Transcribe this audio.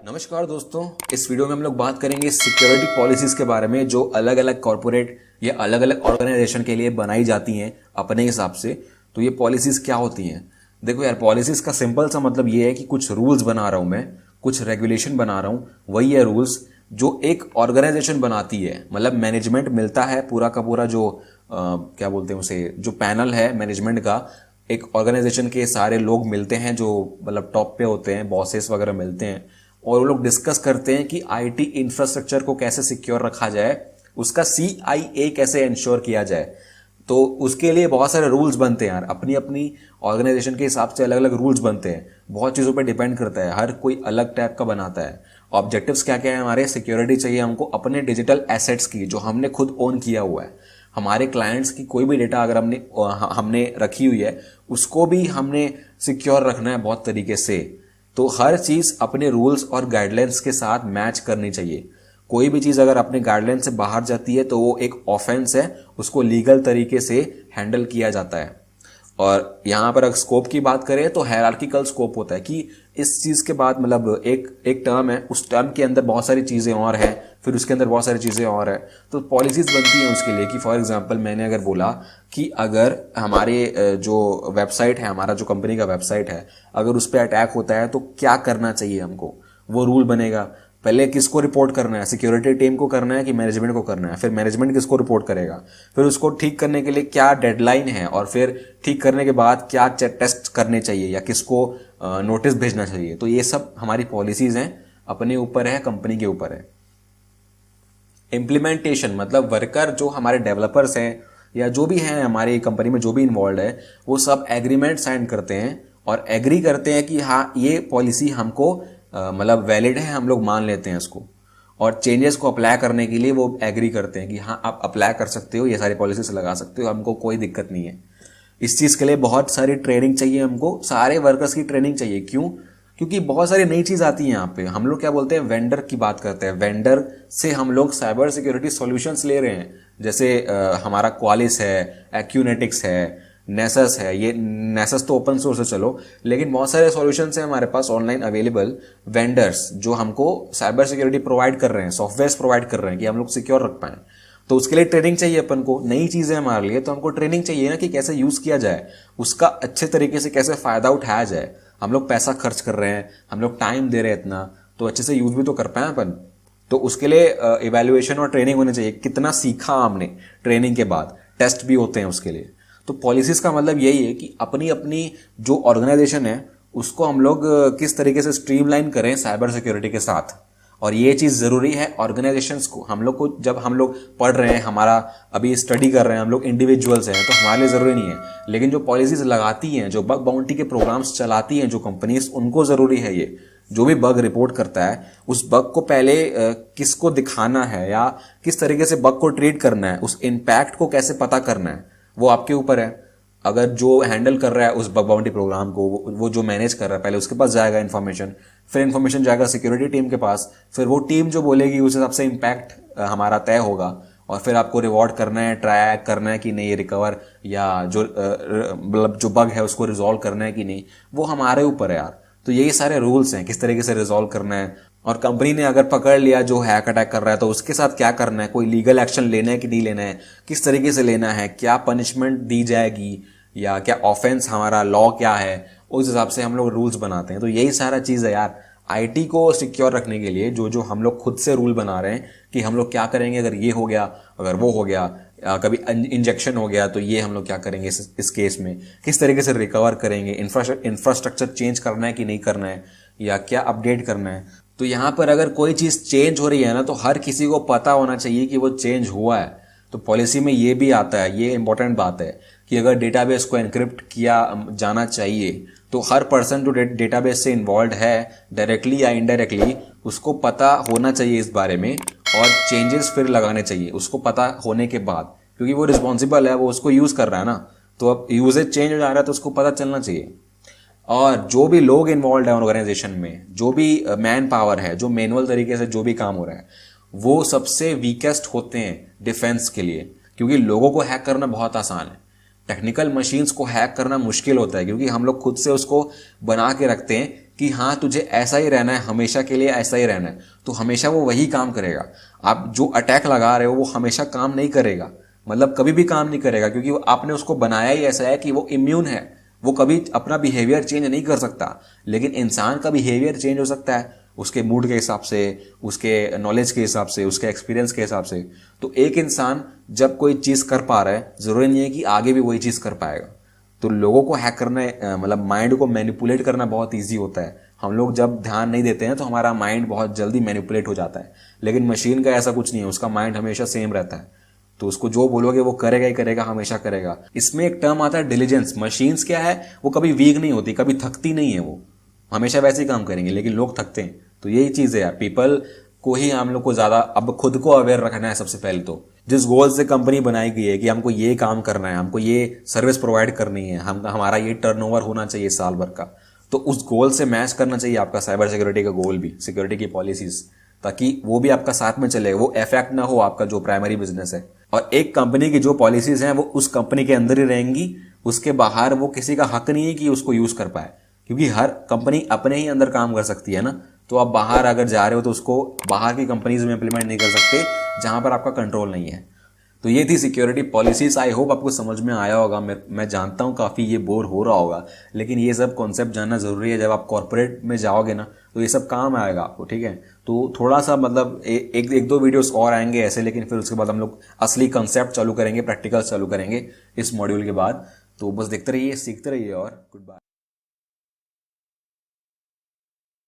नमस्कार दोस्तों, इस वीडियो में हम लोग बात करेंगे सिक्योरिटी पॉलिसीज के बारे में जो अलग अलग कॉर्पोरेट या अलग अलग ऑर्गेनाइजेशन के लिए बनाई जाती हैं अपने हिसाब से। तो ये पॉलिसीज क्या होती हैं? देखो यार, पॉलिसीज का सिंपल सा मतलब ये है कि कुछ रूल्स बना रहा हूं मैं, कुछ रेगुलेशन बना रहा हूं, वही है रूल्स जो एक ऑर्गेनाइजेशन बनाती है। मतलब मैनेजमेंट मिलता है पूरा का पूरा, जो क्या बोलते हैं उसे, जो पैनल है मैनेजमेंट का, एक ऑर्गेनाइजेशन के सारे लोग मिलते हैं जो मतलब टॉप पे होते हैं, बॉसेस वगैरह मिलते हैं, और वो लोग डिस्कस करते हैं कि आईटी इंफ्रास्ट्रक्चर को कैसे सिक्योर रखा जाए, उसका CIA कैसे इंश्योर किया जाए। तो उसके लिए बहुत सारे रूल्स बनते हैं यार, अपनी अपनी ऑर्गेनाइजेशन के हिसाब से अलग अलग रूल्स बनते हैं। बहुत चीज़ों पे डिपेंड करता है, हर कोई अलग टाइप का बनाता है। ऑब्जेक्टिव्स क्या क्या है हमारे? सिक्योरिटी चाहिए हमको अपने डिजिटल एसेट्स की, जो हमने खुद ओन किया हुआ है। हमारे क्लाइंट्स की कोई भी डेटा अगर हमने रखी हुई है, उसको भी हमने सिक्योर रखना है बहुत तरीके से। तो हर चीज अपने रूल्स और गाइडलाइंस के साथ मैच करनी चाहिए। कोई भी चीज अगर अपने गाइडलाइन से बाहर जाती है तो वो एक ऑफेंस है, उसको लीगल तरीके से हैंडल किया जाता है। और यहाँ पर अगर स्कोप की बात करें तो हायरार्किकल स्कोप होता है कि इस चीज के बाद मतलब एक टर्म है, उस टर्म के अंदर बहुत सारी चीजें और हैं, फिर उसके अंदर बहुत सारी चीजें और है। तो पॉलिसीज बनती हैं उसके लिए कि फॉर एग्जांपल मैंने अगर बोला कि अगर हमारे जो वेबसाइट है, हमारा जो कंपनी का वेबसाइट है, अगर उस पर अटैक होता है तो क्या करना चाहिए हमको, वो रूल बनेगा। पहले किसको रिपोर्ट करना है? सिक्योरिटी टीम को करना है कि मैनेजमेंट को करना है? फिर मैनेजमेंट किसको रिपोर्ट करेगा? फिर उसको ठीक करने के लिए क्या डेडलाइन है, और फिर ठीक करने के बाद क्या टेस्ट करने चाहिए या किसको नोटिस भेजना चाहिए। तो ये सब हमारी पॉलिसीज हैं, अपने ऊपर है, कंपनी के ऊपर है। इम्प्लीमेंटेशन मतलब वर्कर जो हमारे डेवलपर्स हैं या जो भी हैं हमारी कंपनी में जो भी इन्वॉल्व है, वो सब एग्रीमेंट साइन करते हैं और एग्री करते हैं कि हाँ ये पॉलिसी हमको मतलब वैलिड है, हम लोग मान लेते हैं इसको। और चेंजेस को अप्लाई करने के लिए वो एग्री करते हैं कि हाँ आप अप्लाई कर सकते हो, ये सारी पॉलिसीज लगा सकते हो, हमको कोई दिक्कत नहीं है। इस चीज़ के लिए बहुत सारी ट्रेनिंग चाहिए हमको, सारे वर्कर्स की ट्रेनिंग चाहिए। क्यों? क्योंकि बहुत सारी नई चीज़ आती है यहाँ पे। हम लोग क्या बोलते हैं, वेंडर की बात करते हैं। वेंडर से हम लोग साइबर सिक्योरिटी सॉल्यूशंस ले रहे हैं। जैसे हमारा क्वालिस है, एक्यूनेटिक्स है, नेसस है। ये नेसस तो ओपन सोर्स है चलो, लेकिन बहुत सारे सॉल्यूशंस हैं हमारे पास ऑनलाइन अवेलेबल, वेंडर्स जो हमको साइबर सिक्योरिटी प्रोवाइड कर रहे हैं, सॉफ्टवेयर प्रोवाइड कर रहे हैं कि हम लोग सिक्योर रख पाएं। तो उसके लिए ट्रेनिंग चाहिए अपन को, नई चीजें हमारे लिए, तो हमको ट्रेनिंग चाहिए ना कि कैसे यूज किया जाए, उसका अच्छे तरीके से कैसे फायदा उठाया जाए। हम लोग पैसा खर्च कर रहे हैं, हम लोग टाइम दे रहे हैं इतना, तो अच्छे से यूज भी तो कर पाए अपन। तो उसके लिए इवैल्यूएशन और ट्रेनिंग होनी चाहिए, कितना सीखा हमने ट्रेनिंग के बाद, टेस्ट भी होते हैं उसके लिए। तो पॉलिसीज का मतलब यही है कि अपनी अपनी जो ऑर्गेनाइजेशन है उसको हम लोग किस तरीके से स्ट्रीमलाइन करें साइबर सिक्योरिटी के साथ। और ये चीज़ ज़रूरी है ऑर्गेनाइजेशंस को, हम लोग को। जब हम लोग पढ़ रहे हैं, हमारा अभी स्टडी कर रहे हैं, हम लोग इंडिविजुअल्स हैं, तो हमारे लिए ज़रूरी नहीं है। लेकिन जो पॉलिसीज लगाती हैं, जो बग बाउंटी के प्रोग्राम्स चलाती हैं जो कंपनीज, उनको ज़रूरी है ये। जो भी बग रिपोर्ट करता है, उस बग को पहले किसको दिखाना है या किस तरीके से बग को ट्रीट करना है, उस इम्पैक्ट को कैसे पता करना है, वो आपके ऊपर है। अगर जो हैंडल कर रहा है उस बग बाउंटी प्रोग्राम को, वो जो मैनेज कर रहा है, पहले उसके पास जाएगा इन्फॉर्मेशन, फिर इन्फॉर्मेशन जाएगा सिक्योरिटी टीम के पास, फिर वो टीम जो बोलेगी उस हिसाब से इम्पैक्ट हमारा तय होगा। और फिर आपको रिवॉर्ड करना है, ट्रैक करना है कि नहीं रिकवर, या जो मतलब जो बग है उसको रिजॉल्व करना है कि नहीं, वो हमारे ऊपर है यार। तो यही सारे रूल्स हैं किस तरीके से रिजॉल्व करना है। और कंपनी ने अगर पकड़ लिया जो हैक अटैक कर रहा है, तो उसके साथ क्या करना है, कोई लीगल एक्शन लेना है कि नहीं लेना है, किस तरीके से लेना है, क्या पनिशमेंट दी जाएगी, या क्या ऑफेंस, हमारा लॉ क्या है, उस हिसाब से हम लोग रूल्स बनाते हैं। तो यही सारा चीज़ है यार, आईटी को सिक्योर रखने के लिए जो जो हम लोग खुद से रूल बना रहे हैं कि हम लोग क्या करेंगे अगर ये हो गया, अगर वो हो गया, कभी इंजेक्शन हो गया तो ये हम लोग क्या करेंगे इस केस में, किस तरीके से रिकवर करेंगे, इंफ्रास्ट्रक्चर चेंज करना है कि नहीं करना है, या क्या अपडेट करना है। तो यहाँ पर अगर कोई चीज़ चेंज हो रही है ना, तो हर किसी को पता होना चाहिए कि वो चेंज हुआ है। तो पॉलिसी में ये भी आता है, ये इंपॉर्टेंट बात है कि अगर डेटाबेस को एनक्रिप्ट किया जाना चाहिए, तो हर पर्सन जो डेटाबेस से इन्वॉल्व है डायरेक्टली या इनडायरेक्टली, उसको पता होना चाहिए इस बारे में, और चेंजेस फिर लगाने चाहिए उसको पता होने के बाद, क्योंकि वो रिस्पॉन्सिबल है, वो उसको यूज़ कर रहा है ना। तो अब यूजेज चेंज हो जा रहा है तो उसको पता चलना चाहिए। और जो भी लोग इन्वॉल्व है ऑर्गेनाइजेशन में, जो भी मैन पावर है, जो मैनुअल तरीके से जो भी काम हो रहा है, वो सबसे वीकेस्ट होते हैं डिफेंस के लिए, क्योंकि लोगों को हैक करना बहुत आसान है। टेक्निकल मशीन्स को हैक करना मुश्किल होता है, क्योंकि हम लोग खुद से उसको बना के रखते हैं कि हाँ तुझे ऐसा ही रहना है, हमेशा के लिए ऐसा ही रहना है, तो हमेशा वो वही काम करेगा। आप जो अटैक लगा रहे हो वो हमेशा काम नहीं करेगा, मतलब कभी भी काम नहीं करेगा, क्योंकि आपने उसको बनाया ही ऐसा है कि वो इम्यून है, वो कभी अपना बिहेवियर चेंज नहीं कर सकता। लेकिन इंसान का बिहेवियर चेंज हो सकता है उसके मूड के हिसाब से, उसके नॉलेज के हिसाब से, उसके एक्सपीरियंस के हिसाब से। तो एक इंसान जब कोई चीज़ कर पा रहा है, ज़रूरी नहीं है कि आगे भी वही चीज़ कर पाएगा। तो लोगों को हैक करना, मतलब माइंड को मैनिपुलेट करना बहुत ईजी होता है। हम लोग जब ध्यान नहीं देते हैं तो हमारा माइंड बहुत जल्दी मैनिपुलेट हो जाता है, लेकिन मशीन का ऐसा कुछ नहीं है, उसका माइंड हमेशा सेम रहता है। तो उसको जो बोलोगे वो करेगा ही करेगा, हमेशा करेगा। इसमें एक टर्म आता है डिलीजेंस। मशीन्स क्या है, वो कभी वीक नहीं होती, कभी थकती नहीं है, वो हमेशा वैसे ही काम करेंगे, लेकिन लोग थकते हैं। तो यही चीज़ है यार, पीपल को ही हम लोग को ज़्यादा अब खुद को अवेयर रखना है सबसे पहले। तो जिस गोल से कंपनी बनाई गई है कि हमको ये काम करना है, हमको ये सर्विस प्रोवाइड करनी है, हमारा ये टर्नओवर होना चाहिए साल भर का, तो उस गोल से मैच करना चाहिए आपका साइबर सिक्योरिटी का गोल भी, सिक्योरिटी की पॉलिसीज, ताकि वो भी आपका साथ में चले, वो इफेक्ट ना हो आपका जो प्राइमरी बिजनेस है। और एक कंपनी की जो पॉलिसीज हैं वो उस कंपनी के अंदर ही रहेंगी, उसके बाहर वो किसी का हक नहीं है कि उसको यूज कर पाए, क्योंकि हर कंपनी अपने ही अंदर काम कर सकती है ना। तो आप बाहर अगर जा रहे हो तो उसको बाहर की कंपनीज में इंप्लीमेंट नहीं कर सकते जहां पर आपका कंट्रोल नहीं है। तो ये थी सिक्योरिटी पॉलिसीज। आई होप आपको समझ में आया होगा। मैं जानता हूँ काफ़ी ये बोर हो रहा होगा, लेकिन ये सब कॉन्सेप्ट जानना ज़रूरी है। जब आप कॉर्पोरेट में जाओगे ना तो ये सब काम आएगा आपको, ठीक है। तो थोड़ा सा मतलब एक दो वीडियोस और आएंगे ऐसे, लेकिन फिर उसके बाद हम लोग असली कंसेप्ट चालू करेंगे, प्रैक्टिकल चालू करेंगे इस मॉड्यूल के बाद। तो बस देखते रहिए, सीखते रहिए और गुड बाय।